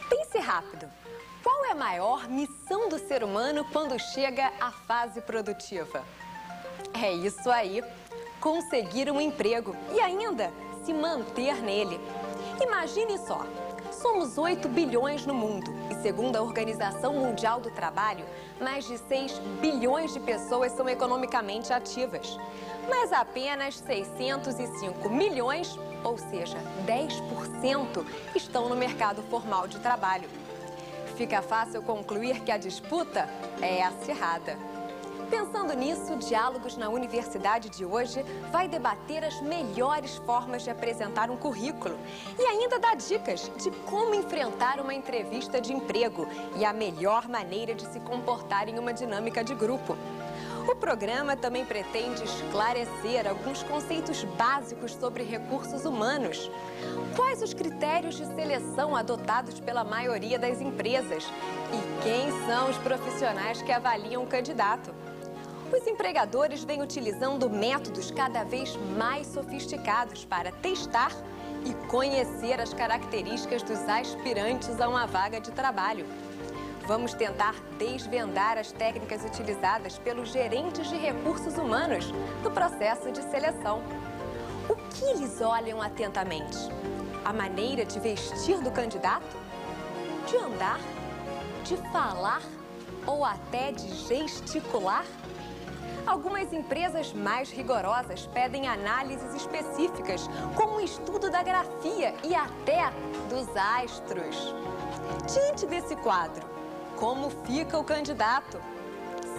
Pense rápido. Qual é a maior missão do ser humano quando chega à fase produtiva? É isso aí, conseguir um emprego e ainda se manter nele. Imagine só, somos 8 bilhões no mundo e segundo a Organização Mundial do Trabalho, mais de 6 bilhões de pessoas são economicamente ativas. Mas apenas 605 milhões, ou seja, 10%, estão no mercado formal de trabalho. Fica fácil concluir que a disputa é acirrada. Pensando nisso, Diálogos na Universidade de hoje vai debater as melhores formas de apresentar um currículo e ainda dar dicas de como enfrentar uma entrevista de emprego e a melhor maneira de se comportar em uma dinâmica de grupo. O programa também pretende esclarecer alguns conceitos básicos sobre recursos humanos. Quais os critérios de seleção adotados pela maioria das empresas? E quem são os profissionais que avaliam o candidato? Os empregadores vêm utilizando métodos cada vez mais sofisticados para testar e conhecer as características dos aspirantes a uma vaga de trabalho. Vamos tentar desvendar as técnicas utilizadas pelos gerentes de recursos humanos no processo de seleção. O que eles olham atentamente? A maneira de vestir do candidato? De andar? De falar? Ou até de gesticular? Algumas empresas mais rigorosas pedem análises específicas, como o estudo da grafia e até dos astros. Diante desse quadro, como fica o candidato?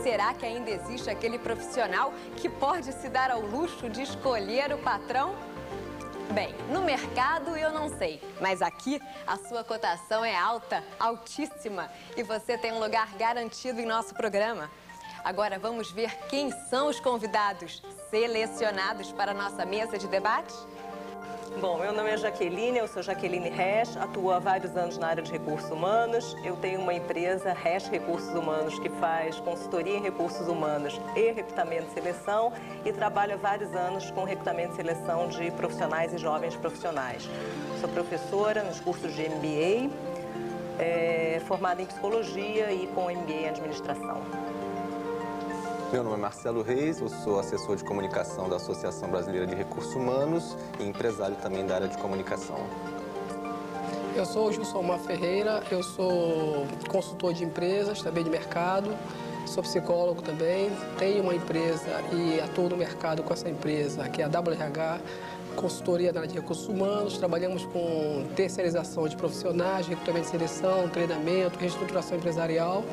Será que ainda existe aquele profissional que pode se dar ao luxo de escolher o patrão? Bem, no mercado eu não sei, mas aqui a sua cotação é alta, altíssima, e você tem um lugar garantido em nosso programa. Agora vamos ver quem são os convidados selecionados para a nossa mesa de debate? Bom, meu nome é Jaqueline, eu sou Jaqueline Resch, atuo há vários anos na área de recursos humanos. Eu tenho uma empresa, Resch Recursos Humanos, que faz consultoria em recursos humanos e recrutamento e seleção e trabalho há vários anos com recrutamento e seleção de profissionais e jovens profissionais. Sou professora nos cursos de MBA, formada em psicologia e com MBA em administração. Meu nome é Marcelo Reis, eu sou assessor de comunicação da Associação Brasileira de Recursos Humanos e empresário também da área de comunicação. Eu sou o Gilson Ferreira, eu sou consultor de empresas, também de mercado, sou psicólogo também, tenho uma empresa e atuo no mercado com essa empresa, que é a WRH, consultoria na área de recursos humanos, trabalhamos com terceirização de profissionais, recrutamento de seleção, treinamento, reestruturação empresarial,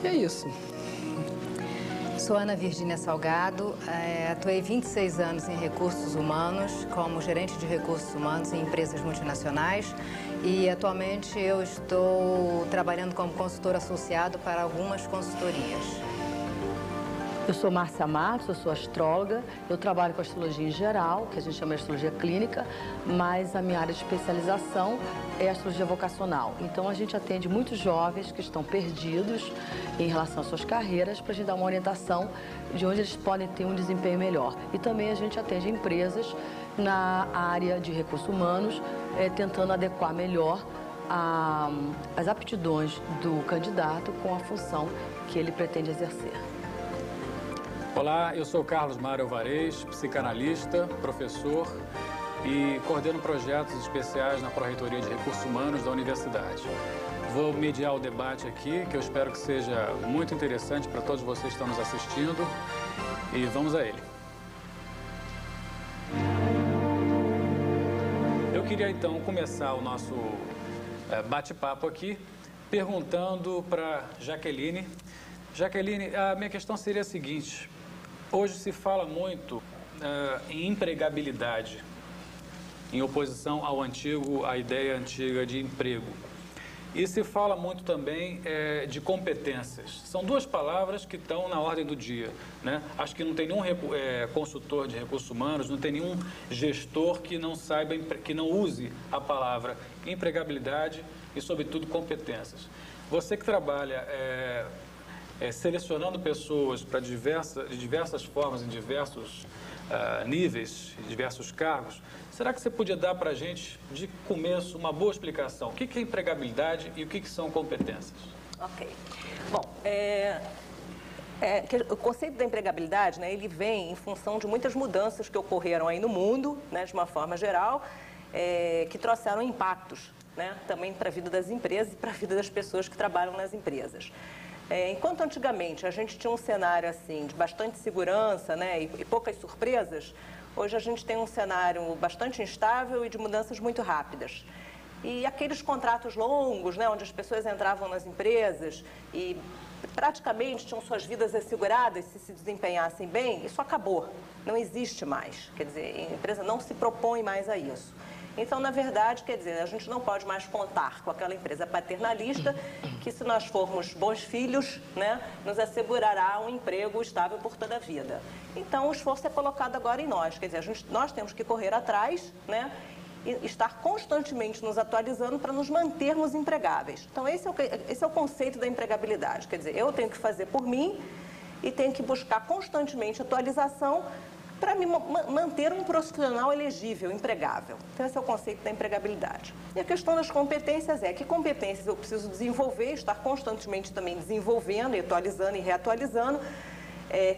e é isso. Sou Ana Virgínia Salgado, atuei 26 anos em recursos humanos, como gerente de recursos humanos em empresas multinacionais e atualmente eu estou trabalhando como consultor associado para algumas consultorias. Eu sou Márcia Matos, eu sou astróloga, eu trabalho com astrologia em geral, que a gente chama de astrologia clínica, mas a minha área de especialização é a astrologia vocacional. Então a gente atende muitos jovens que estão perdidos em relação às suas carreiras para a gente dar uma orientação de onde eles podem ter um desempenho melhor. E também a gente atende empresas na área de recursos humanos, tentando adequar melhor as aptidões do candidato com a função que ele pretende exercer. Olá, eu sou Carlos Mário Alvarez, psicanalista, professor e coordeno projetos especiais na Pró-Reitoria de Recursos Humanos da Universidade. Vou mediar o debate aqui, que eu espero que seja muito interessante para todos vocês que estão nos assistindo, e vamos a ele. Eu queria então começar o nosso bate-papo aqui perguntando para Jaqueline. Jaqueline, a minha questão seria a seguinte: hoje se fala muito em empregabilidade, em oposição à ideia antiga de emprego. E se fala muito também de competências. São duas palavras que estão na ordem do dia, né? Acho que não tem nenhum consultor de recursos humanos, não tem nenhum gestor que não saiba, que não use a palavra empregabilidade e, sobretudo, competências. Você que trabalha selecionando pessoas para de diversas formas, em diversos níveis, em diversos cargos. Será que você podia dar para a gente, de começo, uma boa explicação? O que é empregabilidade e o que são competências? Ok. Bom, o conceito da empregabilidade, né, ele vem em função de muitas mudanças que ocorreram aí no mundo, né, de uma forma geral, que trouxeram impactos, né, também para a vida das empresas e para a vida das pessoas que trabalham nas empresas. Enquanto antigamente a gente tinha um cenário assim de bastante segurança, né, e poucas surpresas, hoje a gente tem um cenário bastante instável e de mudanças muito rápidas. E aqueles contratos longos, né, onde as pessoas entravam nas empresas e praticamente tinham suas vidas asseguradas se desempenhassem bem, isso acabou, não existe mais. Quer dizer, a empresa não se propõe mais a isso. Então, na verdade, quer dizer, a gente não pode mais contar com aquela empresa paternalista que, se nós formos bons filhos, né, nos assegurará um emprego estável por toda a vida. Então, o esforço é colocado agora em nós. Quer dizer, nós temos que correr atrás, né, e estar constantemente nos atualizando para nos mantermos empregáveis. Então, esse é o conceito da empregabilidade. Quer dizer, eu tenho que fazer por mim e tenho que buscar constantemente atualização para me manter um profissional elegível, empregável. Então, esse é o conceito da empregabilidade. E a questão das competências que competências eu preciso desenvolver, estar constantemente também desenvolvendo e atualizando e reatualizando,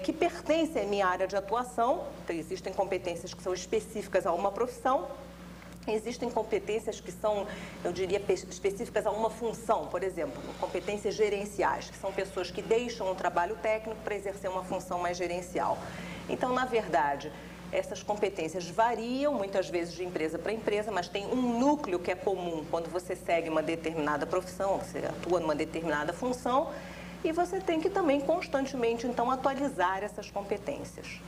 que pertencem à minha área de atuação. Então, existem competências que são específicas a uma profissão, existem competências que são, eu diria, específicas a uma função, por exemplo, competências gerenciais, que são pessoas que deixam o trabalho técnico para exercer uma função mais gerencial. Então, na verdade, essas competências variam muitas vezes de empresa para empresa, mas tem um núcleo que é comum quando você segue uma determinada profissão, você atua numa determinada função, e você tem que também constantemente, então, atualizar essas competências.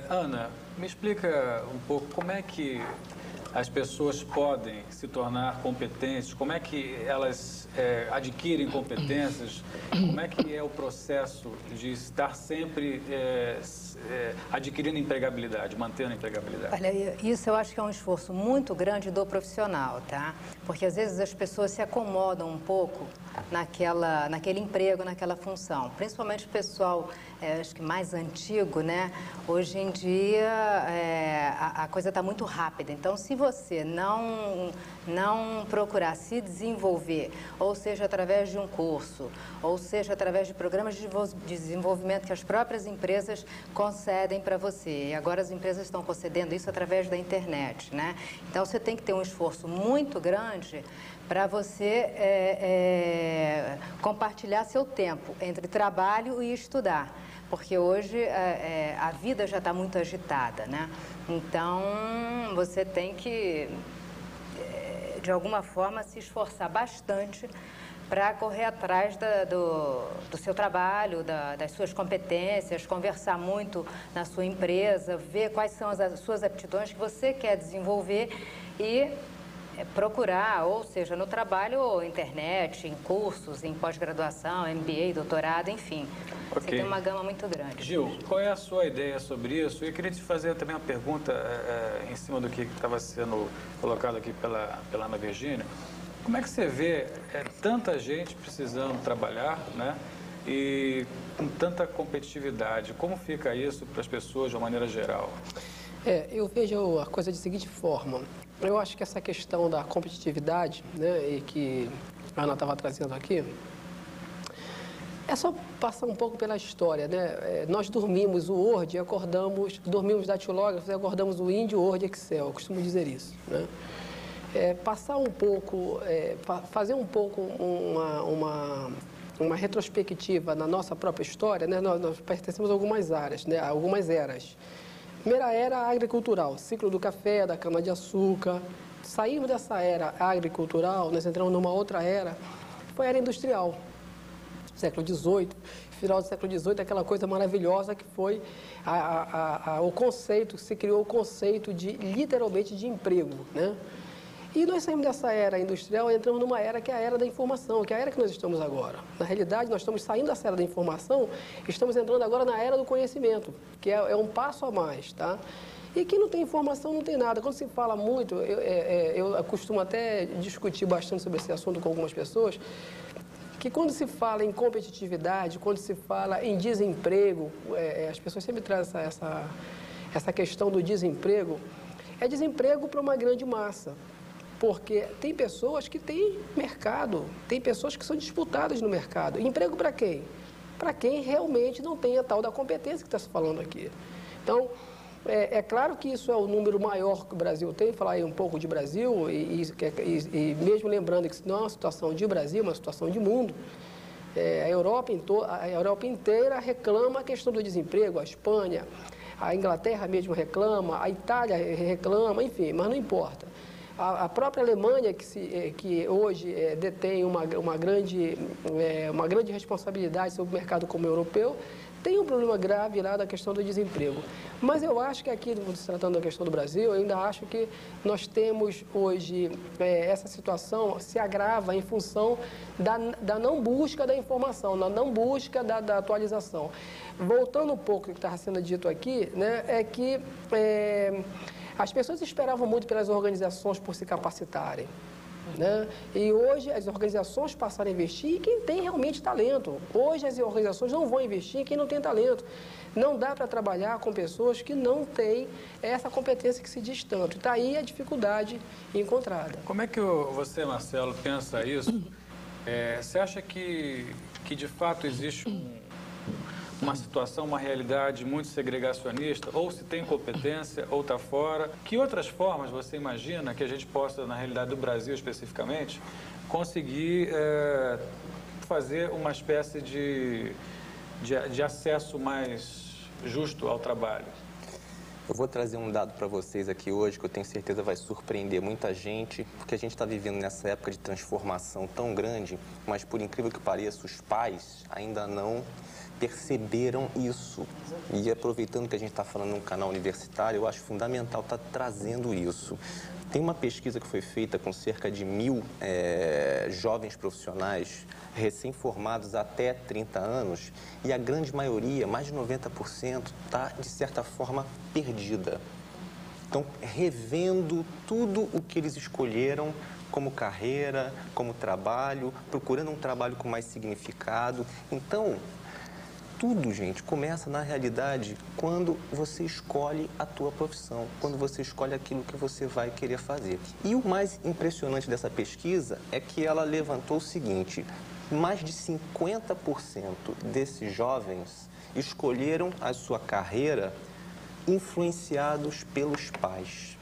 Ana, me explica um pouco como é que as pessoas podem se tornar competentes, como é que elas adquirem competências, como é que é o processo de estar sempre adquirindo empregabilidade, mantendo a empregabilidade? Olha, isso eu acho que é um esforço muito grande do profissional, tá? Porque às vezes as pessoas se acomodam um pouco naquele emprego, naquela função. Principalmente o pessoal, acho que mais antigo, né? Hoje em dia a coisa está muito rápida. Então, se você não procurar se desenvolver, ou seja, através de um curso, ou seja, através de programas de desenvolvimento que as próprias empresas concedem para você. E agora as empresas estão concedendo isso através da internet, né? Então, você tem que ter um esforço muito grande para você compartilhar seu tempo entre trabalho e estudar, porque hoje a vida já está muito agitada, né? Então, você tem que, de alguma forma, se esforçar bastante para correr atrás do seu trabalho, das suas competências, conversar muito na sua empresa, ver quais são as suas aptidões que você quer desenvolver e procurar, ou seja, no trabalho, ou internet, em cursos, em pós-graduação, MBA, doutorado, enfim. Okay. Você tem uma gama muito grande. Gil, qual é a sua ideia sobre isso? Eu queria te fazer também uma pergunta em cima do que estava sendo colocado aqui pela Ana Virgínia. Como é que você vê tanta gente precisando trabalhar, né? E com tanta competitividade? Como fica isso para as pessoas de uma maneira geral? Eu vejo a coisa de seguinte forma. Eu acho que essa questão da competitividade, né, e que a Ana estava trazendo aqui, é só passar um pouco pela história, né? Nós dormimos o Word e dormimos datilógrafos e acordamos o Índio, Word e Excel, eu costumo dizer isso, né? Passar um pouco, fazer um pouco uma retrospectiva na nossa própria história, né? Nós pertencemos a algumas áreas, né? Algumas eras. Primeira era agricultural, ciclo do café, da cana-de-açúcar. Saímos dessa era agricultural, nós entramos numa outra era, foi a era industrial. Século XVIII, final do século XVIII, aquela coisa maravilhosa que foi o conceito, se criou o conceito literalmente de emprego, né? E nós saímos dessa era industrial e entramos numa era que é a era da informação, que é a era que nós estamos agora. Na realidade, nós estamos saindo dessa era da informação, estamos entrando agora na era do conhecimento, que é um passo a mais, tá? E quem não tem informação não tem nada. Quando se fala muito, eu costumo até discutir bastante sobre esse assunto com algumas pessoas, que quando se fala em competitividade, quando se fala em desemprego, as pessoas sempre trazem essa questão do desemprego, é desemprego para uma grande massa. Porque tem pessoas que têm mercado, tem pessoas que são disputadas no mercado. Emprego para quem? Para quem realmente não tem a tal da competência que está se falando aqui. Então, é claro que isso é o número maior que o Brasil tem, falar aí um pouco de Brasil, e mesmo lembrando que não é uma situação de Brasil, é uma situação de mundo. A Europa inteira reclama a questão do desemprego, a Espanha, a Inglaterra mesmo reclama, a Itália reclama, enfim, mas não importa. A própria Alemanha, que hoje detém uma grande responsabilidade sobre o mercado como europeu, tem um problema grave lá da questão do desemprego. Mas eu acho que aqui, se tratando da questão do Brasil, eu ainda acho que nós temos hoje, essa situação se agrava em função da não busca da informação, da não busca da atualização. Voltando um pouco ao que estava sendo dito aqui, né, é que as pessoas esperavam muito pelas organizações por se capacitarem, né? E hoje as organizações passaram a investir em quem tem realmente talento. Hoje as organizações não vão investir em quem não tem talento. Não dá para trabalhar com pessoas que não têm essa competência que se diz tanto. Está aí a dificuldade encontrada. Como é que você, Marcelo, pensa isso? Você acha que de fato existe uma situação, uma realidade muito segregacionista, ou se tem competência ou está fora? Que outras formas você imagina que a gente possa, na realidade do Brasil especificamente, conseguir fazer uma espécie de acesso mais justo ao trabalho? Eu vou trazer um dado para vocês aqui hoje que eu tenho certeza vai surpreender muita gente, porque a gente está vivendo nessa época de transformação tão grande, mas por incrível que pareça, os pais ainda não perceberam isso. E aproveitando que a gente está falando num canal universitário, eu acho fundamental estar trazendo isso. Tem uma pesquisa que foi feita com cerca de 1.000 jovens profissionais recém-formados até 30 anos e a grande maioria, mais de 90%, está, de certa forma, perdida. Estão revendo tudo o que eles escolheram como carreira, como trabalho, procurando um trabalho com mais significado. Então, tudo, gente, começa na realidade quando você escolhe a tua profissão, quando você escolhe aquilo que você vai querer fazer. E o mais impressionante dessa pesquisa é que ela levantou o seguinte: mais de 50% desses jovens escolheram a sua carreira influenciados pelos pais.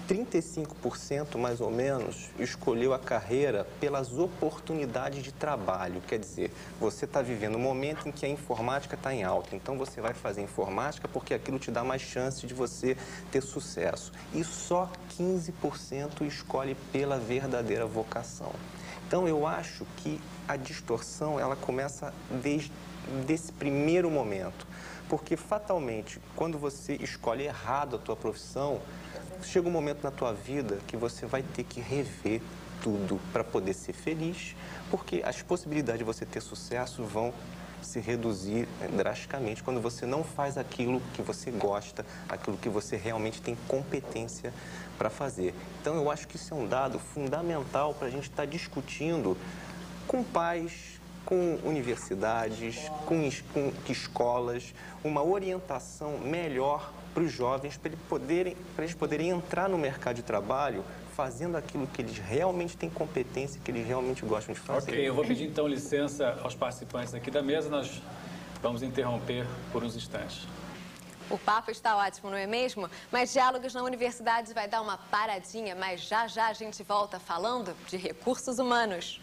35% mais ou menos escolheu a carreira pelas oportunidades de trabalho. Quer dizer, você está vivendo um momento em que a informática está em alta, então você vai fazer informática porque aquilo te dá mais chance de você ter sucesso. E só 15% escolhe pela verdadeira vocação. Então eu acho que a distorção ela começa desde esse primeiro momento, porque fatalmente quando você escolhe errado a tua profissão, chega um momento na tua vida que você vai ter que rever tudo para poder ser feliz, porque as possibilidades de você ter sucesso vão se reduzir drasticamente quando você não faz aquilo que você gosta, aquilo que você realmente tem competência para fazer. Então, eu acho que isso é um dado fundamental para a gente estar discutindo com pais, com universidades, com escolas, uma orientação melhor para os jovens, para eles poderem entrar no mercado de trabalho fazendo aquilo que eles realmente têm competência, que eles realmente gostam de fazer. Ok, eu vou pedir então licença aos participantes aqui da mesa, nós vamos interromper por uns instantes. O papo está ótimo, não é mesmo? Mas Diálogos na Universidade vai dar uma paradinha, mas já já a gente volta falando de recursos humanos.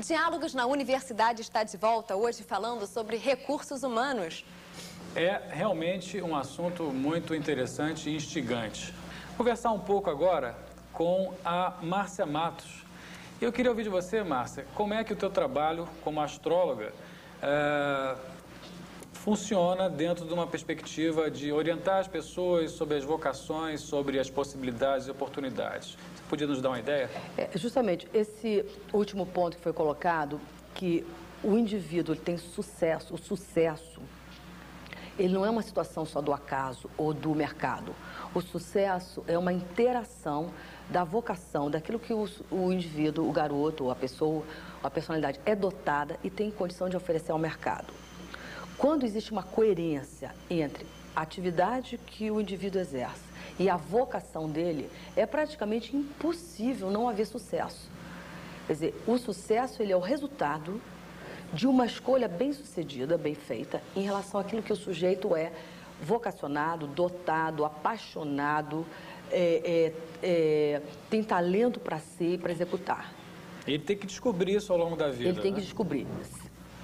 Diálogos na Universidade está de volta hoje falando sobre recursos humanos. É realmente um assunto muito interessante e instigante. Vou conversar um pouco agora com a Márcia Matos. Eu queria ouvir de você, Márcia, como é que o teu trabalho como astróloga funciona dentro de uma perspectiva de orientar as pessoas sobre as vocações, sobre as possibilidades e oportunidades. Você podia nos dar uma ideia? Justamente, esse último ponto que foi colocado, que o indivíduo ele tem sucesso, o sucesso, ele não é uma situação só do acaso ou do mercado. O sucesso é uma interação da vocação, daquilo que o indivíduo, o garoto, a pessoa, a personalidade é dotada e tem condição de oferecer ao mercado. Quando existe uma coerência entre a atividade que o indivíduo exerce e a vocação dele, é praticamente impossível não haver sucesso. Quer dizer, o sucesso ele é o resultado de uma escolha bem sucedida, bem feita, em relação àquilo que o sujeito é vocacionado, dotado, apaixonado, tem talento para ser e para executar. Ele tem que descobrir isso ao longo da vida. Ele tem que descobrir.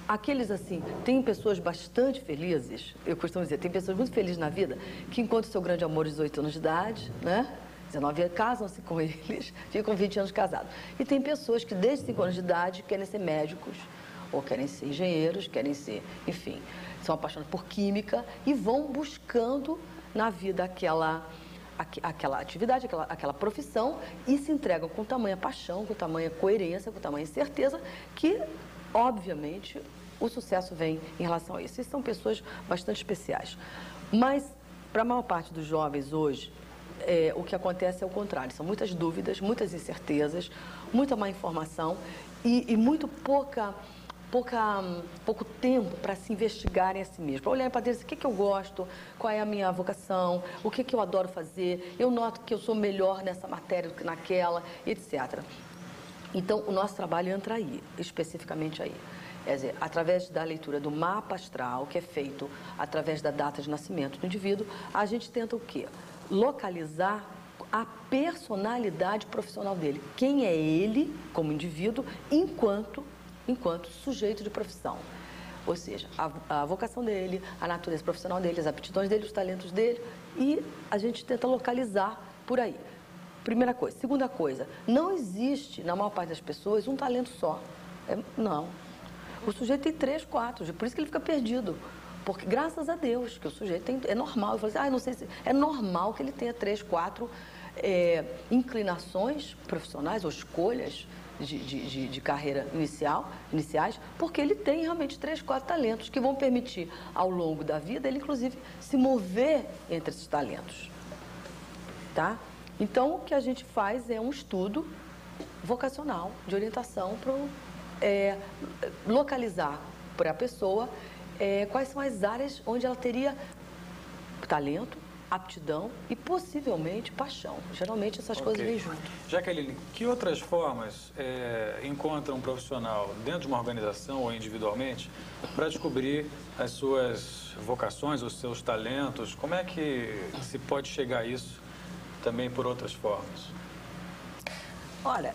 Aqueles assim, tem pessoas bastante felizes, eu costumo dizer, tem pessoas muito felizes na vida que encontram seu grande amor aos 18 anos de idade, né? 19 anos, casam-se com eles, ficam 20 anos casados. E tem pessoas que desde 5 anos de idade querem ser médicos, ou querem ser engenheiros, querem ser, enfim, são apaixonados por química e vão buscando na vida aquela atividade, aquela profissão e se entregam com tamanha paixão, com tamanha coerência, com tamanha certeza que, obviamente, o sucesso vem em relação a isso. E são pessoas bastante especiais. Mas, para a maior parte dos jovens hoje, o que acontece é o contrário. São muitas dúvidas, muitas incertezas, muita má informação e muito pouco tempo para se investigarem a si mesmo, para olharem para dentro, o que eu gosto, qual é a minha vocação, o que eu adoro fazer, eu noto que eu sou melhor nessa matéria do que naquela, etc. Então, o nosso trabalho entra aí, especificamente aí. Quer dizer, através da leitura do mapa astral, que é feito através da data de nascimento do indivíduo, a gente tenta o quê? Localizar a personalidade profissional dele. Quem é ele, como indivíduo, enquanto sujeito de profissão. Ou seja, a vocação dele, a natureza profissional dele, as aptidões dele, os talentos dele, e a gente tenta localizar por aí. Primeira coisa. Segunda coisa, não existe, na maior parte das pessoas, um talento só. Não. O sujeito tem 3, 4, por isso que ele fica perdido. Porque, graças a Deus, que o sujeito tem... É normal. Eu falei assim, não sei se... É normal que ele tenha 3, 4 inclinações profissionais ou escolhas de carreira iniciais, porque ele tem realmente 3, 4 talentos que vão permitir, ao longo da vida, ele, inclusive, se mover entre esses talentos. Tá? Então, o que a gente faz é um estudo vocacional, de orientação para localizar para a pessoa quais são as áreas onde ela teria talento, aptidão e possivelmente paixão. Geralmente essas coisas vêm junto. Jaqueline, que outras formas encontra um profissional dentro de uma organização ou individualmente para descobrir as suas vocações, os seus talentos? Como é que se pode chegar a isso também por outras formas? Olha,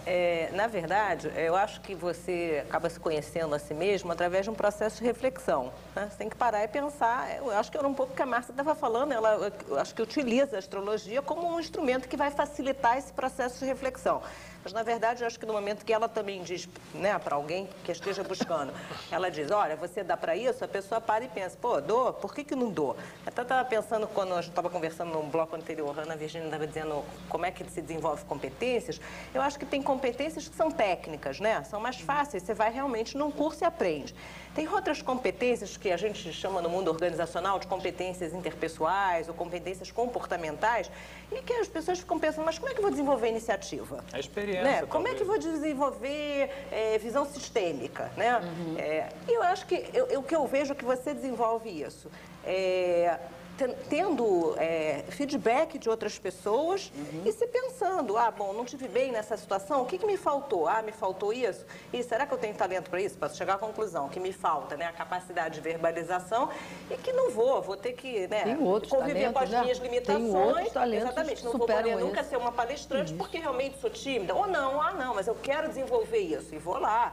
na verdade, eu acho que você acaba se conhecendo a si mesmo através de um processo de reflexão, né? Você tem que parar e pensar. Eu acho que era um pouco o que a Márcia estava falando, eu acho que utiliza a astrologia como um instrumento que vai facilitar esse processo de reflexão. Mas, na verdade, eu acho que no momento que ela também diz, né, para alguém que esteja buscando, ela diz, olha, você dá para isso, a pessoa para e pensa, pô, dou? Por que não dou? Até estava pensando, quando a gente estava conversando no bloco anterior, a Ana Virgínia estava dizendo como é que se desenvolve competências. Eu acho que tem competências que são técnicas, né? São mais fáceis, você vai realmente num curso e aprende. Tem outras competências que a gente chama no mundo organizacional de competências interpessoais ou competências comportamentais e que as pessoas ficam pensando, mas como é que eu vou desenvolver iniciativa? A experiência, né? Como é que eu vou desenvolver visão sistêmica, né? Uhum. Eu acho que o que eu vejo é que você desenvolve isso. Tendo feedback de outras pessoas e se pensando, bom, não tive bem nessa situação, o que me faltou? Me faltou isso? E será que eu tenho talento para isso? Para chegar à conclusão que me falta, né, a capacidade de verbalização e que não vou ter que, né, conviver com as minhas limitações. Exatamente, não vou poder nunca ser uma palestrante porque realmente sou tímida. Ou não, não, mas eu quero desenvolver isso e vou lá.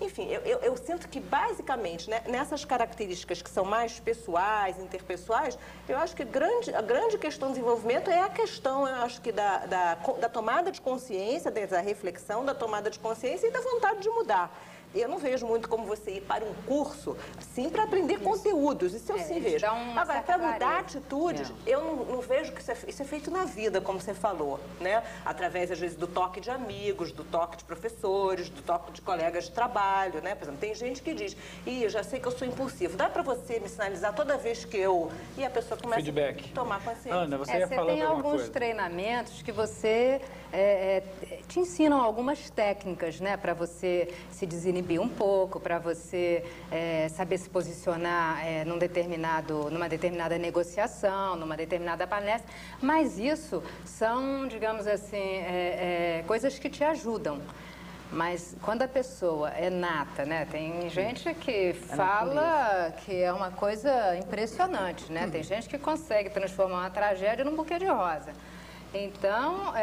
Enfim, eu sinto que basicamente, né, nessas características que são mais pessoais, interpessoais, eu acho que a grande questão do desenvolvimento é a questão, eu acho que da tomada de consciência, da reflexão, da tomada de consciência e da vontade de mudar. Eu não vejo muito como você ir para um curso, sim, para aprender conteúdos, isso eu sim vejo. Agora, para mudar atitudes, eu não vejo que isso é feito na vida, como você falou, né? Através, às vezes, do toque de amigos, do toque de professores, do toque de colegas de trabalho, né? Por exemplo, tem gente que diz, eu já sei que eu sou impulsivo, dá para você me sinalizar toda vez que eu... E a pessoa começa a tomar consciência. Ana, você ia falar tem alguns treinamentos que você te ensinam algumas técnicas, né? Para você se desinibir um pouco, para você saber se posicionar numa determinada negociação, numa determinada palestra. Mas isso são, digamos assim, coisas que te ajudam. Mas quando a pessoa é nata, né? Tem gente que fala que é uma coisa impressionante, né? Tem gente que consegue transformar uma tragédia num buquê de rosa. Então,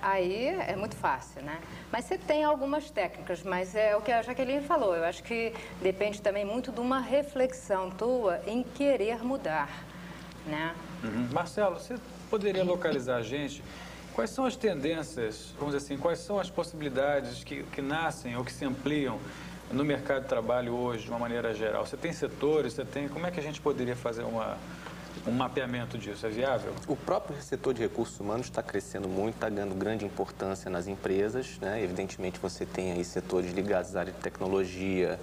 aí é muito fácil, né? Mas você tem algumas técnicas, mas é o que a Jaqueline falou. Eu acho que depende também muito de uma reflexão tua em querer mudar, né? Marcelo, você poderia localizar a gente? Quais são as tendências, vamos dizer assim, quais são as possibilidades que nascem ou que se ampliam no mercado de trabalho hoje, de uma maneira geral? Você tem setores, como é que a gente poderia fazer um mapeamento disso? É viável? O próprio setor de recursos humanos está crescendo muito, está ganhando grande importância nas empresas, né? Evidentemente, você tem aí setores ligados à área de tecnologia,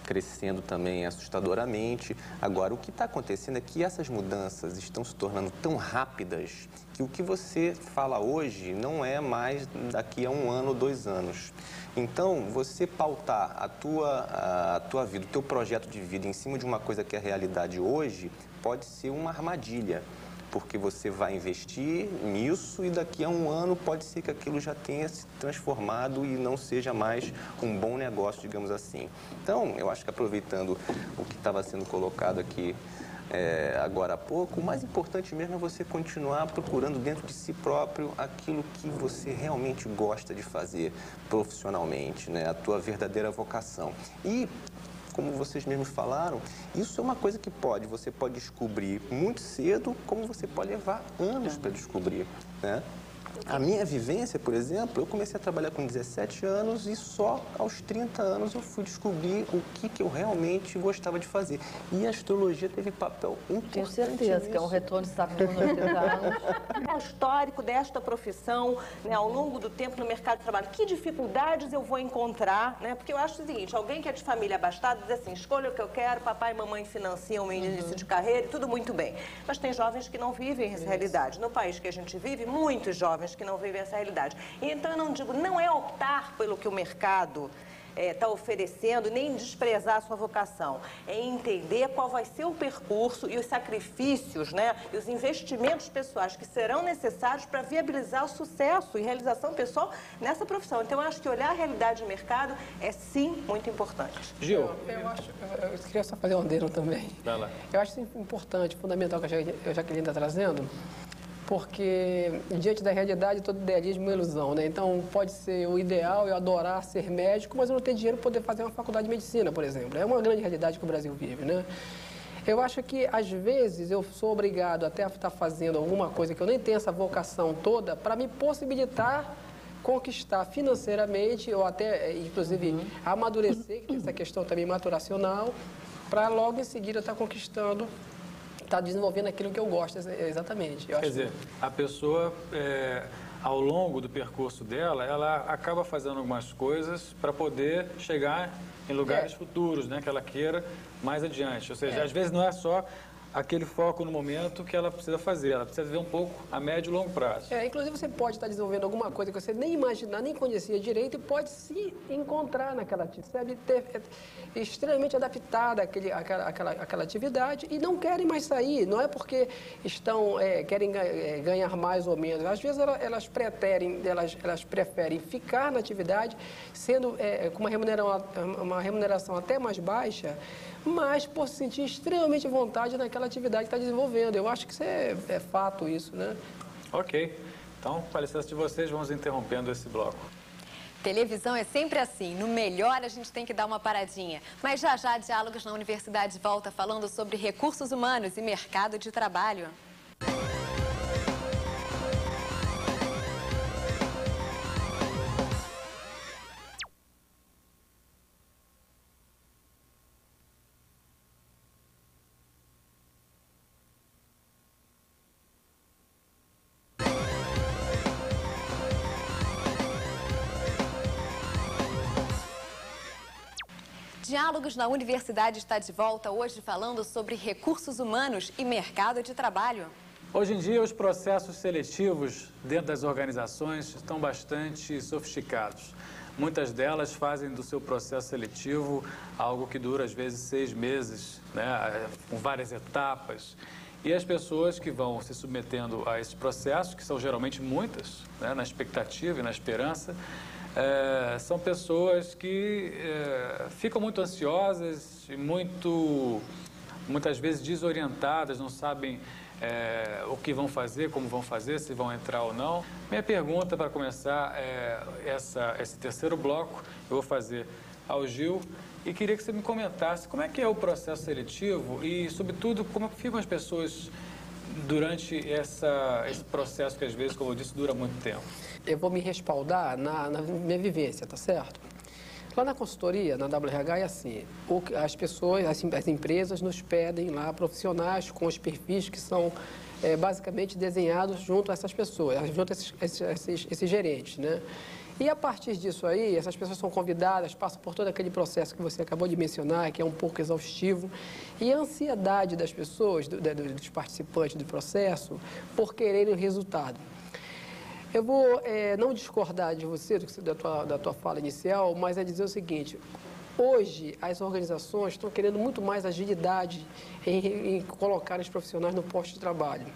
crescendo também assustadoramente. Agora, o que está acontecendo é que essas mudanças estão se tornando tão rápidas que o que você fala hoje não é mais daqui a 1 ano ou 2 anos. Então, você pautar a tua vida, o teu projeto de vida em cima de uma coisa que é realidade hoje, pode ser uma armadilha, porque você vai investir nisso e daqui a 1 ano pode ser que aquilo já tenha se transformado e não seja mais um bom negócio, digamos assim. Então, eu acho que aproveitando o que estava sendo colocado aqui agora há pouco, o mais importante mesmo é você continuar procurando dentro de si próprio aquilo que você realmente gosta de fazer profissionalmente, né? A tua verdadeira vocação. E como vocês mesmos falaram, isso é uma coisa que você pode descobrir muito cedo, como você pode levar anos para descobrir, né? A minha vivência, por exemplo, eu comecei a trabalhar com 17 anos e só aos 30 anos eu fui descobrir o que eu realmente gostava de fazer. E a astrologia teve papel importante. Tenho certeza nisso. que é um retorno de Saturno aos 30 anos. O histórico desta profissão, né, ao longo do tempo no mercado de trabalho, que dificuldades eu vou encontrar, né? Porque eu acho o seguinte, alguém que é de família abastada diz assim, escolha o que eu quero, papai e mamãe financiam o início de carreira e tudo muito bem. Mas tem jovens que não vivem essa realidade. No país que a gente vive, muitos jovens que não vivem essa realidade. Então, eu não digo, não é optar pelo que o mercado está oferecendo, nem desprezar a sua vocação. É entender qual vai ser o percurso e os sacrifícios, né, e os investimentos pessoais que serão necessários para viabilizar o sucesso e realização pessoal nessa profissão. Então, eu acho que olhar a realidade do mercado é, sim, muito importante. Gil? Eu queria só fazer um adendo também. Vai lá. Eu acho isso importante, fundamental que a Jaqueline está trazendo, porque diante da realidade todo idealismo é uma ilusão, né? Então pode ser o ideal eu adorar ser médico, mas eu não ter dinheiro para poder fazer uma faculdade de medicina, por exemplo. É uma grande realidade que o Brasil vive, né? Eu acho que às vezes eu sou obrigado até a estar fazendo alguma coisa que eu nem tenho essa vocação toda para me possibilitar conquistar financeiramente ou até, inclusive, amadurecer, que tem essa questão também maturacional, para logo em seguida estar conquistando, está desenvolvendo aquilo que eu gosto, exatamente. Quer dizer, a pessoa, ao longo do percurso dela, ela acaba fazendo algumas coisas para poder chegar em lugares futuros, né, que ela queira mais adiante. Ou seja, às vezes não é só aquele foco no momento que ela precisa fazer, ela precisa ver um pouco a médio e longo prazo. Inclusive você pode estar desenvolvendo alguma coisa que você nem imaginar, nem conhecia direito e pode se encontrar naquela atividade, ter extremamente adaptada àquela atividade e não querem mais sair, não é porque querem ganhar mais ou menos, às vezes elas preferem ficar na atividade, sendo com uma remuneração até mais baixa, mas por se sentir extremamente à vontade naquela atividade que está desenvolvendo. Eu acho que isso é fato, isso, né? Ok. Então, com a licença de vocês, vamos interrompendo esse bloco. Televisão é sempre assim, no melhor a gente tem que dar uma paradinha. Mas já Diálogos na Universidade volta falando sobre recursos humanos e mercado de trabalho. Diálogos na Universidade está de volta hoje falando sobre recursos humanos e mercado de trabalho. Hoje em dia, os processos seletivos dentro das organizações estão bastante sofisticados. Muitas delas fazem do seu processo seletivo algo que dura, às vezes, 6 meses, né, com várias etapas. E as pessoas que vão se submetendo a esses processos, que são geralmente muitas, né, na expectativa e na esperança, são pessoas que ficam muito ansiosas e muitas vezes desorientadas, não sabem o que vão fazer, como vão fazer, se vão entrar ou não. Minha pergunta para começar esse terceiro bloco, eu vou fazer ao Gil e queria que você me comentasse como é que é o processo seletivo e, sobretudo, como ficam as pessoas durante esse processo que, às vezes, como eu disse, dura muito tempo. Eu vou me respaldar na minha vivência, tá certo? Lá na consultoria, na WRH, é assim, as pessoas, as empresas nos pedem lá profissionais com os perfis que são basicamente desenhados junto a essas pessoas, junto a esses gerentes, né? E a partir disso aí, essas pessoas são convidadas, passam por todo aquele processo que você acabou de mencionar, que é um pouco exaustivo, e a ansiedade das pessoas, dos participantes do processo, por quererem o resultado. Eu vou não discordar de você, da tua fala inicial, mas é dizer o seguinte: hoje as organizações estão querendo muito mais agilidade em colocar os profissionais no posto de trabalho.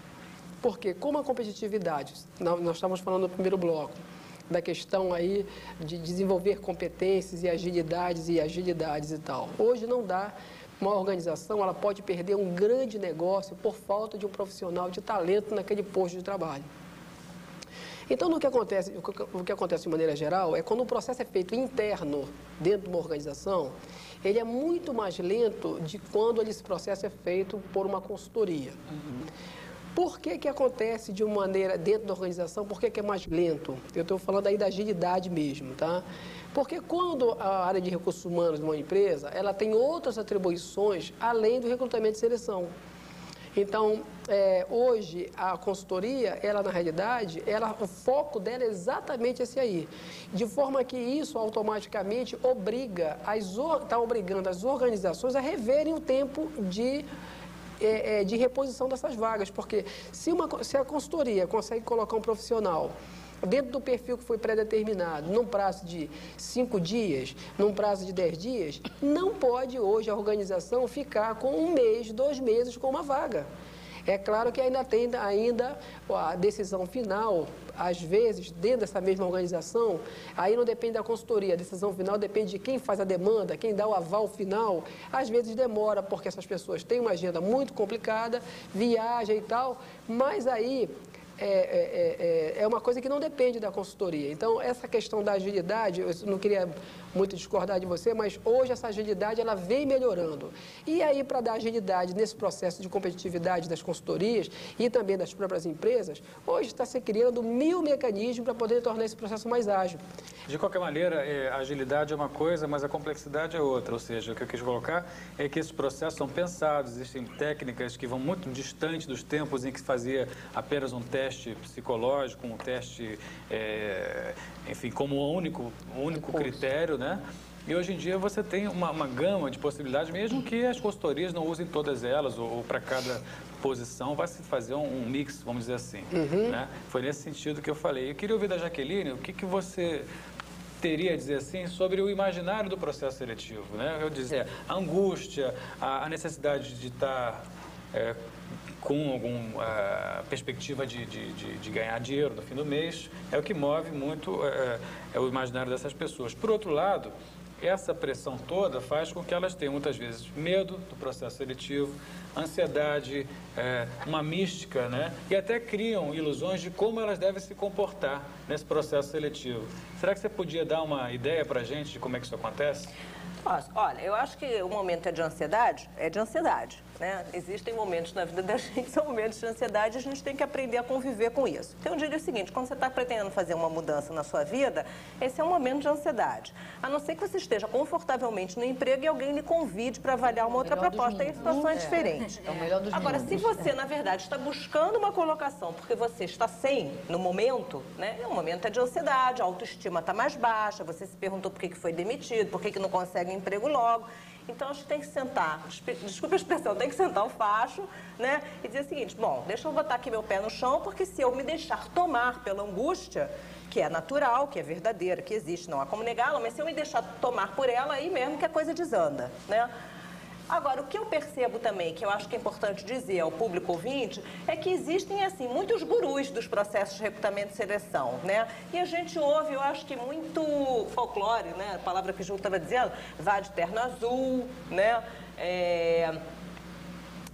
Porque, como a competitividade, nós estávamos falando no primeiro bloco, da questão aí de desenvolver competências e agilidades e tal. Hoje não dá. Uma organização, ela pode perder um grande negócio por falta de um profissional de talento naquele posto de trabalho. Então, o que acontece de maneira geral é quando o processo é feito interno dentro de uma organização, ele é muito mais lento de quando esse processo é feito por uma consultoria. Por que acontece de uma maneira dentro da organização? Por que é mais lento? Eu estou falando aí da agilidade mesmo, tá? Porque quando a área de recursos humanos de uma empresa, ela tem outras atribuições além do recrutamento e seleção. Então, hoje, a consultoria, ela na realidade, o foco dela é exatamente esse aí. De forma que isso automaticamente está obrigando as organizações a reverem o tempo de reposição dessas vagas. Porque se a consultoria consegue colocar um profissional dentro do perfil que foi pré-determinado, num prazo de 5 dias, num prazo de 10 dias, não pode hoje a organização ficar com 1 mês, 2 meses com uma vaga. É claro que ainda tem a decisão final, às vezes, dentro dessa mesma organização, aí não depende da consultoria, a decisão final depende de quem faz a demanda, quem dá o aval final. Às vezes demora, porque essas pessoas têm uma agenda muito complicada, viajam e tal, mas aí é uma coisa que não depende da consultoria. Então, essa questão da agilidade, eu não queria muito discordar de você, mas hoje essa agilidade ela vem melhorando. E aí, para dar agilidade nesse processo de competitividade das consultorias e também das próprias empresas, hoje está se criando 1000 mecanismos para poder tornar esse processo mais ágil. De qualquer maneira, a agilidade é uma coisa, mas a complexidade é outra. Ou seja, o que eu quis colocar é que esses processos são pensados, existem técnicas que vão muito distante dos tempos em que se fazia apenas um teste psicológico, um teste, enfim, como único critério, né? E hoje em dia você tem uma gama de possibilidades, mesmo que as consultorias não usem todas elas, ou para cada posição vai se fazer um mix, vamos dizer assim. Né? Foi nesse sentido que eu falei. Eu queria ouvir da Jaqueline, o que você teria a dizer assim sobre o imaginário do processo seletivo, né? Eu dizia, a angústia, a necessidade de estar com alguma perspectiva de ganhar dinheiro no fim do mês, é o que move muito o imaginário dessas pessoas. Por outro lado, essa pressão toda faz com que elas tenham muitas vezes medo do processo seletivo, ansiedade, uma mística, né? E até criam ilusões de como elas devem se comportar nesse processo seletivo. Será que você podia dar uma ideia para a gente de como é que isso acontece? Olha, eu acho que o momento é de ansiedade, né? Existem momentos na vida da gente, são momentos de ansiedade, a gente tem que aprender a conviver com isso. Então, eu diria o seguinte, quando você está pretendendo fazer uma mudança na sua vida, esse é um momento de ansiedade. A não ser que você esteja confortavelmente no emprego e alguém lhe convide para avaliar uma outra proposta em situações diferentes. É o melhor dos Agora, mundos. se você, na verdade, está buscando uma colocação porque você está sem no momento, né? O momento é de ansiedade, a autoestima está mais baixa, você se perguntou por que foi demitido, por que não consegue um emprego logo. Então, acho que tem que sentar, desculpa a expressão, tem que sentar o facho, né? E dizer o seguinte, bom, deixa eu botar aqui meu pé no chão, porque se eu me deixar tomar pela angústia, que é natural, que é verdadeira, que existe, não há como negá-la, mas se eu me deixar tomar por ela, aí mesmo que a coisa desanda, né? Agora, o que eu percebo também, que eu acho que é importante dizer ao público ouvinte, é que existem, assim, muitos gurus dos processos de recrutamento e seleção, né? E a gente ouve, eu acho que muito folclore, né? A palavra que o Ju estava dizendo, vá de terno azul, né?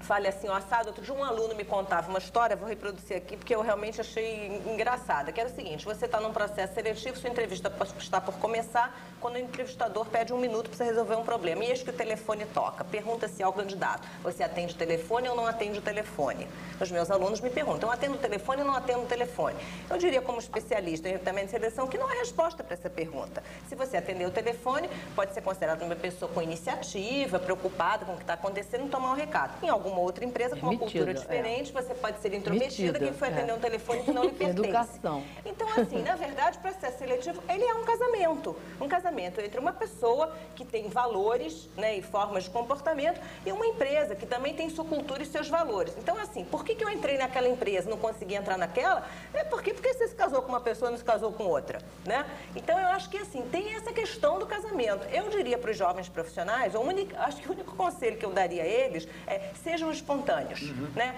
Fale assim, o assado. Outro dia um aluno me contava uma história, vou reproduzir aqui, porque eu realmente achei engraçada, que era o seguinte, você está num processo seletivo, sua entrevista está por começar, quando o entrevistador pede 1 minuto para você resolver um problema, e eis que o telefone toca, pergunta-se ao candidato, você atende o telefone ou não atende o telefone? Os meus alunos me perguntam, eu atendo o telefone ou não atendo o telefone? Eu diria, como especialista em recrutamento e seleção, que não há resposta para essa pergunta. Se você atender o telefone, pode ser considerado uma pessoa com iniciativa, preocupada com o que está acontecendo e tomar um recado. Em alguma outra empresa com uma cultura diferente, você pode ser intrometida, quem foi atender um telefone que não lhe pertence. Educação. Então, assim, na verdade, o processo seletivo, ele é um casamento entre uma pessoa que tem valores, né, e formas de comportamento e uma empresa que também tem sua cultura e seus valores. Então, assim, por que eu entrei naquela empresa e não consegui entrar naquela? Porque você se casou com uma pessoa e não se casou com outra, né? Então, eu acho que, assim, tem essa questão do casamento. Eu diria para os jovens profissionais, acho que o único conselho que eu daria a eles é sejam espontâneos, né?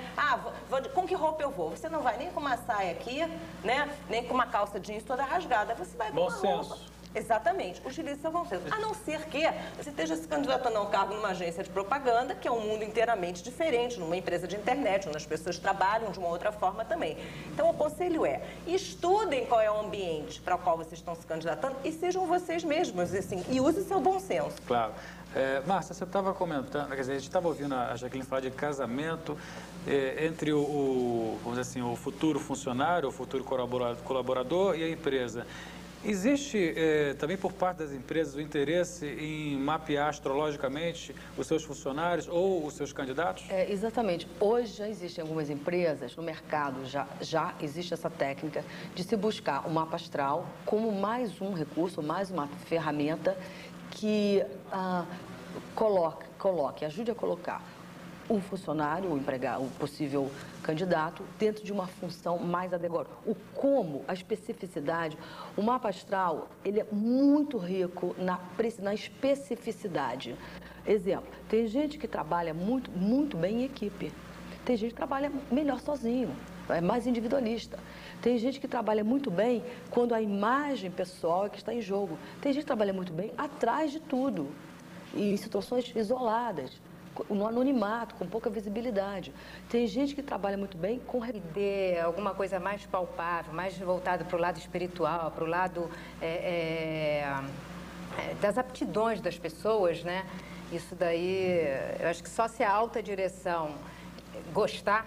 Com que roupa eu vou? Você não vai nem com uma saia aqui, né? Nem com uma calça jeans toda rasgada. Você vai com uma roupa. Exatamente, utilize seu bom senso. A não ser que você esteja se candidatando a um cargo numa agência de propaganda, que é um mundo inteiramente diferente, numa empresa de internet, onde as pessoas trabalham de uma outra forma também. Então, o conselho é, estudem qual é o ambiente para o qual vocês estão se candidatando e sejam vocês mesmos, assim, e use seu bom senso. Claro. Márcia, você estava comentando, quer dizer, a gente estava ouvindo a Jaqueline falar de casamento entre vamos dizer assim, o futuro funcionário, o futuro colaborador e a empresa. Existe também por parte das empresas o interesse em mapear astrologicamente os seus funcionários ou os seus candidatos? Exatamente. Hoje já existem algumas empresas, no mercado já existe essa técnica de se buscar o mapa astral como mais um recurso, mais uma ferramenta que ajude a colocar o funcionário, o empregado, o possível candidato, dentro de uma função mais adequada. O como, a especificidade, o mapa astral, ele é muito rico na especificidade. Exemplo, tem gente que trabalha muito bem em equipe, tem gente que trabalha melhor sozinho, é mais individualista. Tem gente que trabalha muito bem quando a imagem pessoal é que está em jogo. Tem gente que trabalha muito bem atrás de tudo, em situações isoladas, no anonimato, com pouca visibilidade. Tem gente que trabalha muito bem com... Dê alguma coisa mais palpável, mais voltada para o lado espiritual, para o lado das aptidões das pessoas, né? Isso daí, eu acho que só se a alta direção gostar,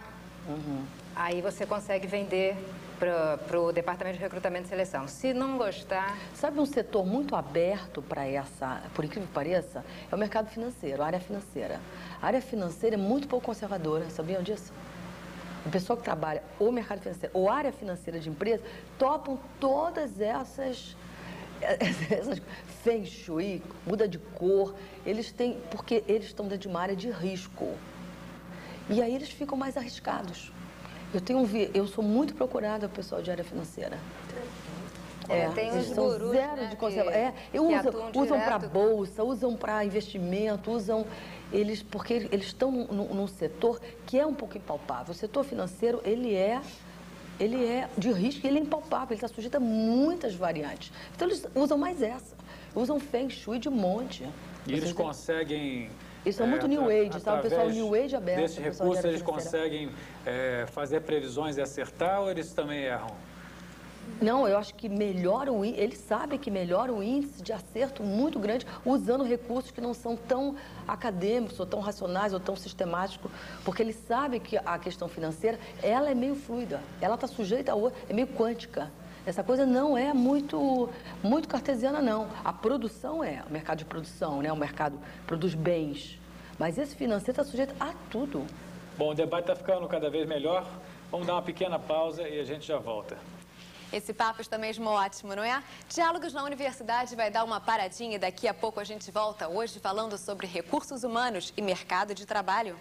aí você consegue vender para o Departamento de Recrutamento e Seleção. Se não gostar... Sabe um setor muito aberto para essa, por incrível que pareça, é o mercado financeiro, a área financeira. A área financeira é muito pouco conservadora, sabiam disso? O pessoal que trabalha ou mercado financeiro ou área financeira de empresa topam todas essas feng shui, muda de cor, porque eles estão dentro de uma área de risco. E aí eles ficam mais arriscados. Eu sou muito procurada pelo pessoal de área financeira. Tem os gurus, zero de conservação. Usam para bolsa, usam para investimento, porque eles estão num setor que é um pouco impalpável. O setor financeiro, ele é de risco, ele é impalpável, ele está sujeito a muitas variantes. Então eles usam mais essa, usam feng shui de monte. E eles conseguem... Eles são muito New Age, sabe? O pessoal New Age aberto. Desse recurso, eles conseguem fazer previsões e acertar ou eles também erram? Não, eu acho que melhora ele sabe que melhora o índice de acerto muito grande usando recursos que não são tão acadêmicos, ou tão racionais, ou tão sistemáticos, porque ele sabe que a questão financeira, ela é meio fluida, ela está sujeita a outra, é meio quântica. Essa coisa não é muito cartesiana, não. A produção o mercado de produção, né? O mercado produz bens, mas esse financeiro está sujeito a tudo. Bom, o debate está ficando cada vez melhor. Vamos dar uma pequena pausa e a gente já volta. Esse papo está mesmo ótimo, não é? Diálogos na Universidade vai dar uma paradinha e daqui a pouco a gente volta hoje falando sobre recursos humanos e mercado de trabalho.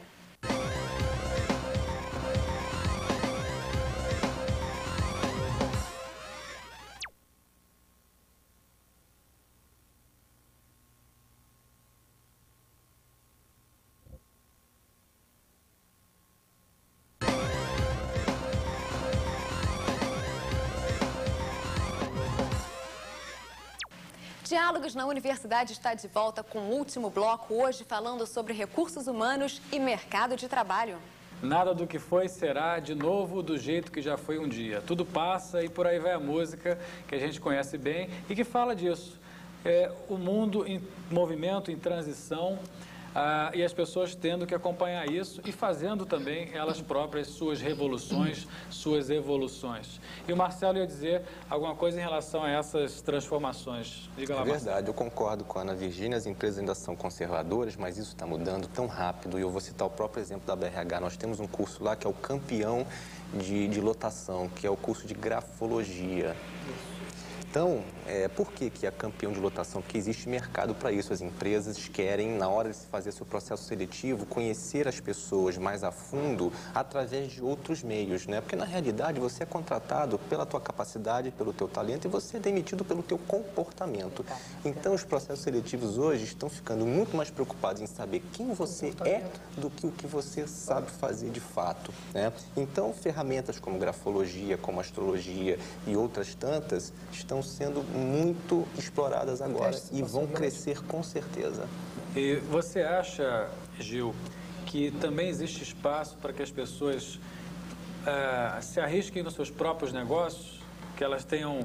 Diálogos na Universidade está de volta com o último bloco, hoje falando sobre recursos humanos e mercado de trabalho. Nada do que foi será de novo do jeito que já foi um dia. Tudo passa e por aí vai a música que a gente conhece bem e que fala disso. É o mundo em movimento, em transição, e as pessoas tendo que acompanhar isso e fazendo também elas próprias suas revoluções, suas evoluções. E o Marcelo ia dizer alguma coisa em relação a essas transformações. Diga lá, É verdade, eu concordo com a Ana Virgínia, as empresas ainda são conservadoras, mas isso está mudando tão rápido. E eu vou citar o próprio exemplo da BRH. Nós temos um curso lá que é o campeão de lotação, que é o curso de grafologia. Então, por que é campeão de lotação? Porque existe mercado para isso. As empresas querem, na hora de se fazer seu processo seletivo, conhecer as pessoas mais a fundo através de outros meios, né? Porque, na realidade, você é contratado pela tua capacidade, pelo teu talento e você é demitido pelo teu comportamento. Então, os processos seletivos hoje estão ficando muito mais preocupados em saber quem você é do que o que você sabe fazer de fato, né? Então, ferramentas como grafologia, como astrologia e outras tantas estão sendo muito exploradas agora e vão crescer com certeza. E você acha, Gil, que também existe espaço para que as pessoas se arrisquem nos seus próprios negócios, que elas tenham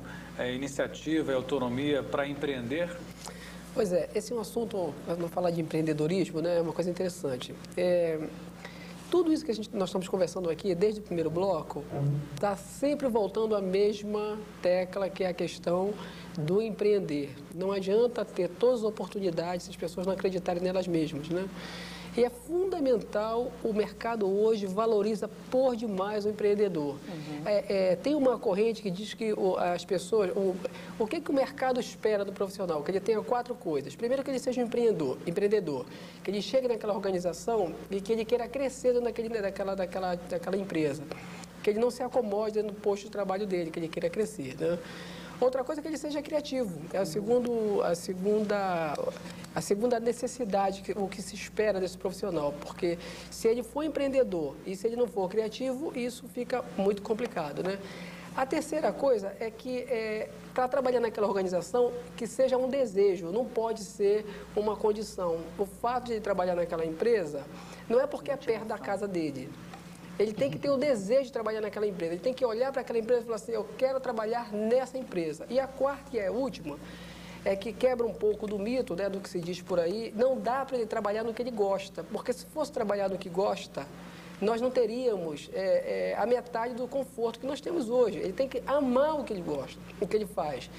iniciativa e autonomia para empreender? Pois é, esse é um assunto, vamos falar de empreendedorismo, né? É uma coisa interessante. Tudo isso que nós estamos conversando aqui, desde o primeiro bloco, está sempre voltando à mesma tecla, que é a questão do empreender. Não adianta ter todas as oportunidades se as pessoas não acreditarem nelas mesmas, né? E é fundamental, o mercado hoje valoriza por demais o empreendedor. Tem uma corrente que diz que as pessoas... O que o mercado espera do profissional? Que ele tenha 4 coisas. Primeiro, que ele seja um empreendedor. Que ele chegue naquela organização e que ele queira crescer daquela empresa. Que ele não se acomode no posto de trabalho dele, que ele queira crescer, né? Outra coisa é que ele seja criativo. É a segunda necessidade, o que se espera desse profissional. Porque se ele for empreendedor e se ele não for criativo, isso fica muito complicado, né? A terceira coisa é que, para trabalhar naquela organização, que seja um desejo, não pode ser uma condição. O fato de ele trabalhar naquela empresa não é porque é perto da casa dele. Ele tem que ter o desejo de trabalhar naquela empresa. Ele tem que olhar para aquela empresa e falar assim, eu quero trabalhar nessa empresa. E a quarta, e a última, é que quebra um pouco do mito, né, do que se diz por aí, não dá para ele trabalhar no que ele gosta. Porque se fosse trabalhar no que gosta, nós não teríamos a metade do conforto que nós temos hoje. Ele tem que amar o que ele gosta, o que ele faz.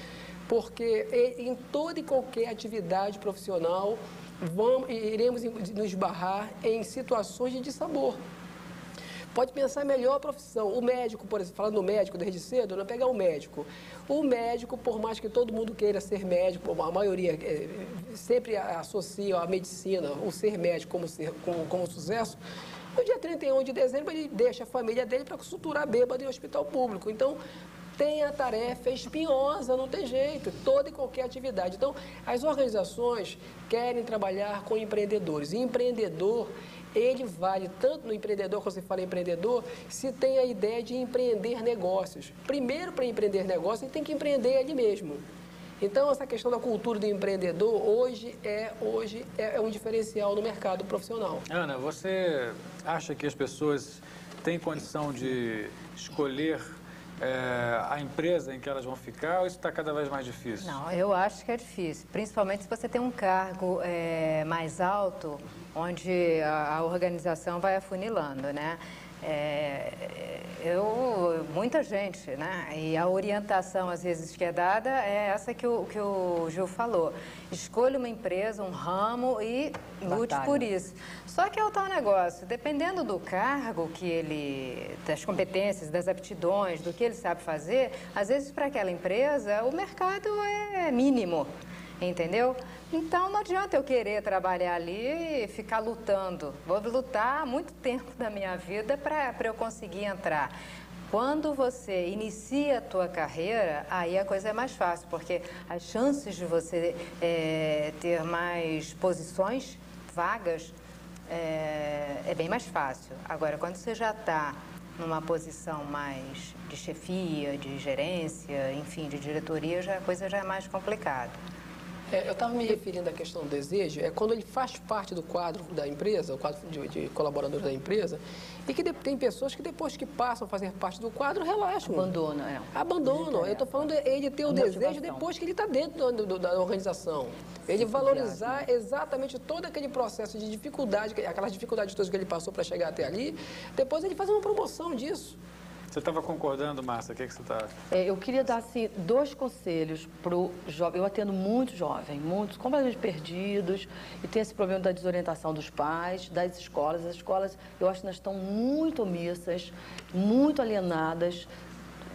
Porque em toda e qualquer atividade profissional, iremos nos esbarrar em situações de dissabor. Pode pensar melhor a profissão. O médico, por exemplo, falando do médico desde cedo, não pegar o médico. O médico, por mais que todo mundo queira ser médico, a maioria sempre associa a medicina, o ser médico como sucesso, no dia 31 de dezembro ele deixa a família dele para suturar bêbado em hospital público. Então, tem a tarefa espinhosa, não tem jeito, toda e qualquer atividade. Então, as organizações querem trabalhar com empreendedores. E empreendedor, ele vale tanto no empreendedor, quando você fala empreendedor, se tem a ideia de empreender negócios. Primeiro, para empreender negócios, ele tem que empreender ele mesmo. Então, essa questão da cultura do empreendedor hoje é um diferencial no mercado profissional. Ana, você acha que as pessoas têm condição de escolher a empresa em que elas vão ficar, ou isso está cada vez mais difícil? Não, eu acho que é difícil, principalmente se você tem um cargo mais alto, onde a organização vai afunilando, né? Muita gente, né? E a orientação, às vezes, que é dada é essa que o Gil falou. Escolha uma empresa, um ramo e lute por isso. Só que é o tal negócio, dependendo do cargo que das competências, das aptidões, do que ele sabe fazer, às vezes, para aquela empresa, o mercado é mínimo. Entendeu? Então, não adianta eu querer trabalhar ali e ficar lutando. Vou lutar muito tempo da minha vida para eu conseguir entrar. Quando você inicia a tua carreira, aí a coisa é mais fácil, porque as chances de você ter mais posições, vagas, é bem mais fácil. Agora, quando você já está numa posição mais de chefia, de gerência, enfim, de diretoria, a coisa já é mais complicada. Eu estava me referindo à questão do desejo, quando ele faz parte do quadro da empresa, o quadro de colaboradores da empresa, e que tem pessoas que depois que passam a fazer parte do quadro, relaxam. Abandonam. Eu estou falando ele ter o desejo depois que ele está dentro da organização. Ele valorizar exatamente todo aquele processo de dificuldade, aquelas dificuldades todas que ele passou para chegar até ali, depois ele faz uma promoção disso. Você estava concordando, Márcia? O que você está... Eu queria dar, assim, 2 conselhos para o jovem. Eu atendo muito jovem, muitos completamente perdidos, e tem esse problema da desorientação dos pais, das escolas. As escolas, eu acho que elas estão muito omissas, muito alienadas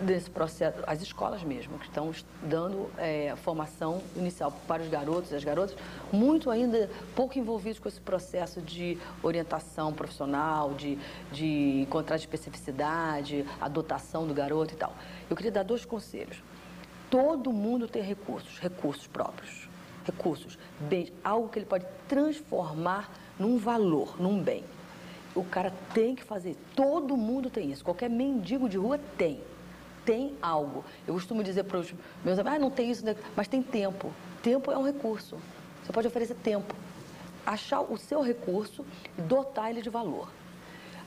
desse processo. As escolas mesmo, que estão dando formação inicial para os garotos e as garotas, muito ainda pouco envolvidos com esse processo de orientação profissional, de encontrar especificidade, a dotação do garoto e tal. Eu queria dar 2 conselhos. Todo mundo tem recursos próprios, bens, algo que ele pode transformar num valor, num bem. O cara tem que fazer, todo mundo tem isso, qualquer mendigo de rua tem algo. Eu costumo dizer para os meus amigos, não tem isso, mas tem tempo. Tempo é um recurso. Você pode oferecer tempo. Achar o seu recurso e dotar ele de valor.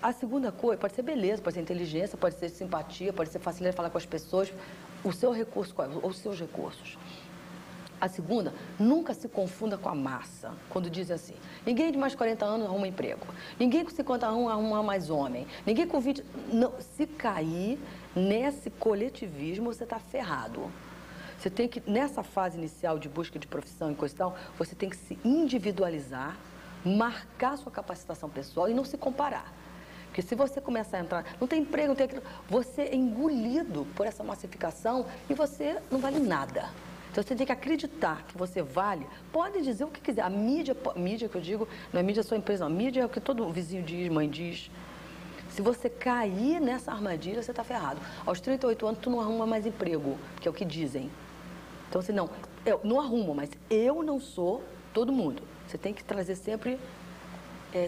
A segunda coisa, pode ser beleza, pode ser inteligência, pode ser simpatia, pode ser facilidade de falar com as pessoas. O seu recurso, os seus recursos. A segunda, nunca se confunda com a massa. Quando dizem assim, ninguém de mais de 40 anos arruma emprego. Ninguém com 50 anos arruma mais homem. Ninguém com 20... Não, se cair nesse coletivismo, você está ferrado. Você tem que, nessa fase inicial de busca de profissão e coisa e tal, você tem que se individualizar, marcar sua capacitação pessoal e não se comparar. Porque se você começar a entrar, não tem emprego, não tem aquilo, você é engolido por essa massificação e você não vale nada. Então, você tem que acreditar que você vale, pode dizer o que quiser. A mídia que eu digo, não é mídia só empresa, não. A mídia é o que todo vizinho diz, mãe diz. Se você cair nessa armadilha, você está ferrado. Aos 38 anos, tu não arruma mais emprego, que é o que dizem. Então, assim, não, eu não arrumo, mas eu não sou todo mundo. Você tem que trazer sempre,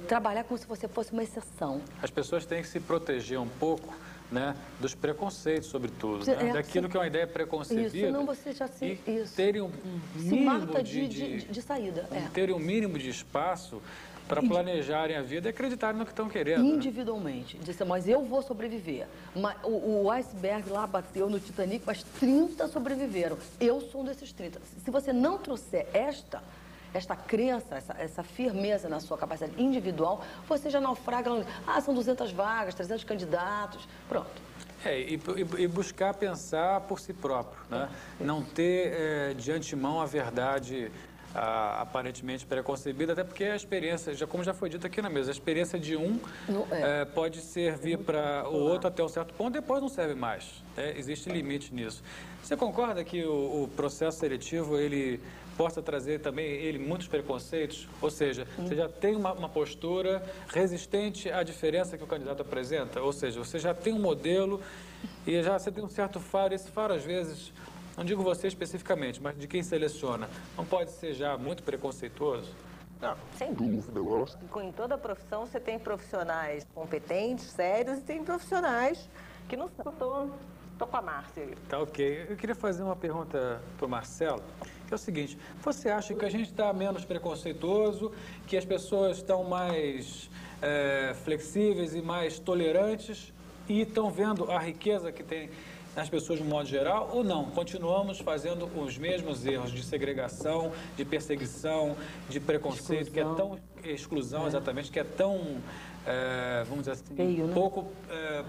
trabalhar como se você fosse uma exceção. As pessoas têm que se proteger um pouco, né, dos preconceitos, sobretudo, né, daquilo que é uma ideia preconcebida. Isso, senão você já se... E terem um mínimo de saída. Terem um mínimo de espaço para planejarem a vida e acreditarem no que estão querendo. Individualmente. Né? Dizer, mas eu vou sobreviver. O iceberg lá bateu no Titanic, mas 30 sobreviveram. Eu sou um desses 30. Se você não trouxer esta crença, essa firmeza na sua capacidade individual, você já naufraga. São 200 vagas, 300 candidatos, pronto. E buscar pensar por si próprio, né? Não ter de antemão a verdade aparentemente preconcebida, até porque a experiência, como já foi dito aqui na mesa, a experiência de um pode servir para o outro até um certo ponto, depois não serve mais. Existe limite nisso. Você concorda que o processo seletivo, ele possa trazer também muitos preconceitos? Ou seja, você já tem uma postura resistente à diferença que o candidato apresenta? Ou seja, você já tem um modelo e já você tem um certo faro. Esse faro, às vezes, não digo você especificamente, mas de quem seleciona, não pode ser já muito preconceituoso? Não, sem dúvida. Em toda profissão você tem profissionais competentes, sérios, e tem profissionais que não são. Estou com a Márcia aí. Tá, ok. Eu queria fazer uma pergunta para o Marcelo, que é o seguinte, você acha que a gente está menos preconceituoso, que as pessoas estão mais flexíveis e mais tolerantes e estão vendo a riqueza que tem nas pessoas de um modo geral ou não? Continuamos fazendo os mesmos erros de segregação, de perseguição, de preconceito, que é tão... Exclusão, exatamente, que é tão, vamos dizer assim, feio, né? pouco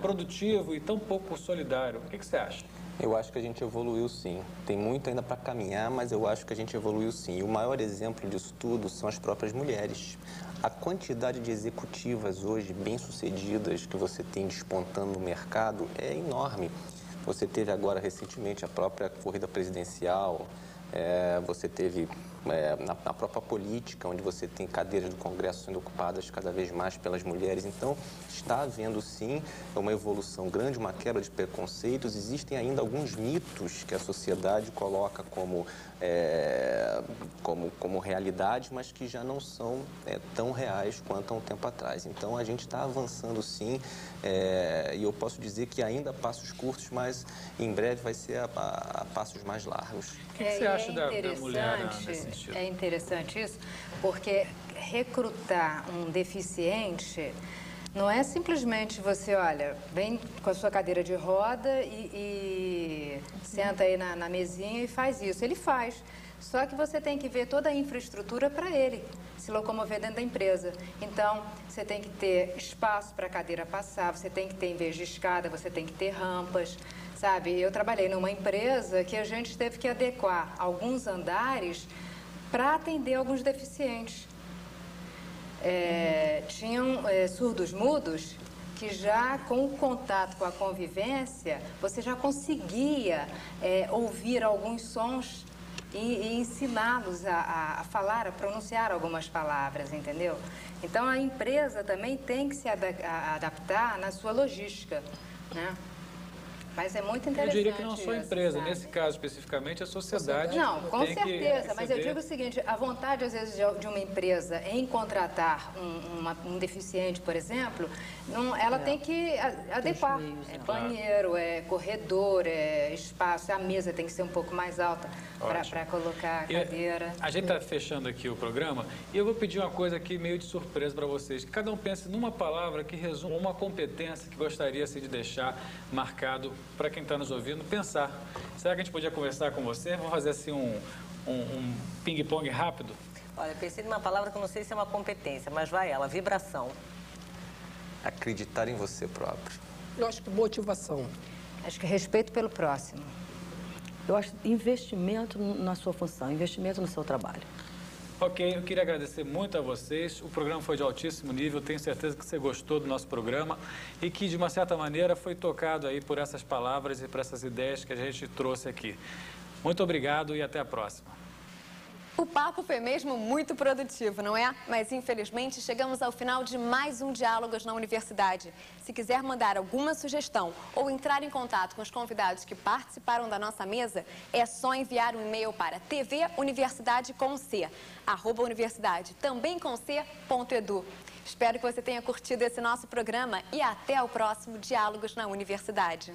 produtivo e tão pouco solidário. O que você acha? Eu acho que a gente evoluiu sim. Tem muito ainda para caminhar, mas eu acho que a gente evoluiu sim. E o maior exemplo disso tudo são as próprias mulheres. A quantidade de executivas hoje bem-sucedidas que você tem despontando no mercado é enorme. Você teve agora recentemente a própria corrida presidencial, você teve na própria política, onde você tem cadeiras do Congresso sendo ocupadas cada vez mais pelas mulheres. Então, está havendo sim uma evolução grande, uma quebra de preconceitos. Existem ainda alguns mitos que a sociedade coloca como realidade, mas que já não são tão reais quanto há um tempo atrás. Então, a gente está avançando sim, e eu posso dizer que ainda a passos curtos, mas em breve vai ser a passos mais largos. O que você acha da mulher nesse sentido? É interessante isso, porque recrutar um deficiente não é simplesmente você, olha, vem com a sua cadeira de roda e senta aí na mesinha e faz isso. Ele faz. Só que você tem que ver toda a infraestrutura para ele se locomover dentro da empresa. Então, você tem que ter espaço para a cadeira passar, você tem que ter, em vez de escada, você tem que ter rampas, sabe? Eu trabalhei numa empresa que a gente teve que adequar alguns andares para atender alguns deficientes. Tinham surdos mudos que já com o contato com a convivência, você já conseguia ouvir alguns sons e ensiná-los a falar, a pronunciar algumas palavras, entendeu? Então, a empresa também tem que se adaptar na sua logística, né? Mas é muito interessante. Eu diria que não só a empresa, sabe? nesse caso especificamente, a sociedade. Não, com tem certeza, que mas eu digo o seguinte, a vontade às vezes de uma empresa em contratar um deficiente, por exemplo, ela tem que adequar. Banheiro, corredor, espaço, a mesa tem que ser um pouco mais alta para colocar a cadeira. A gente está fechando aqui o programa e eu vou pedir uma coisa aqui meio de surpresa para vocês. Que cada um pense numa palavra que resume uma competência que gostaria assim, de deixar marcado para quem está nos ouvindo pensar. Será que a gente podia conversar com você? Vamos fazer assim um ping-pong rápido? Olha, eu pensei numa palavra que eu não sei se é uma competência, mas vai ela, vibração. Acreditar em você próprio. Eu acho que motivação. Acho que respeito pelo próximo. Eu acho investimento na sua função, investimento no seu trabalho. Ok, eu queria agradecer muito a vocês. O programa foi de altíssimo nível, tenho certeza que você gostou do nosso programa e que, de uma certa maneira, foi tocado aí por essas palavras e por essas ideias que a gente trouxe aqui. Muito obrigado e até a próxima. O papo foi mesmo muito produtivo, não é? Mas, infelizmente, chegamos ao final de mais um Diálogos na Universidade. Se quiser mandar alguma sugestão ou entrar em contato com os convidados que participaram da nossa mesa, é só enviar um e-mail para tvuniversidade@universidade, também com c.edu. Espero que você tenha curtido esse nosso programa e até o próximo Diálogos na Universidade.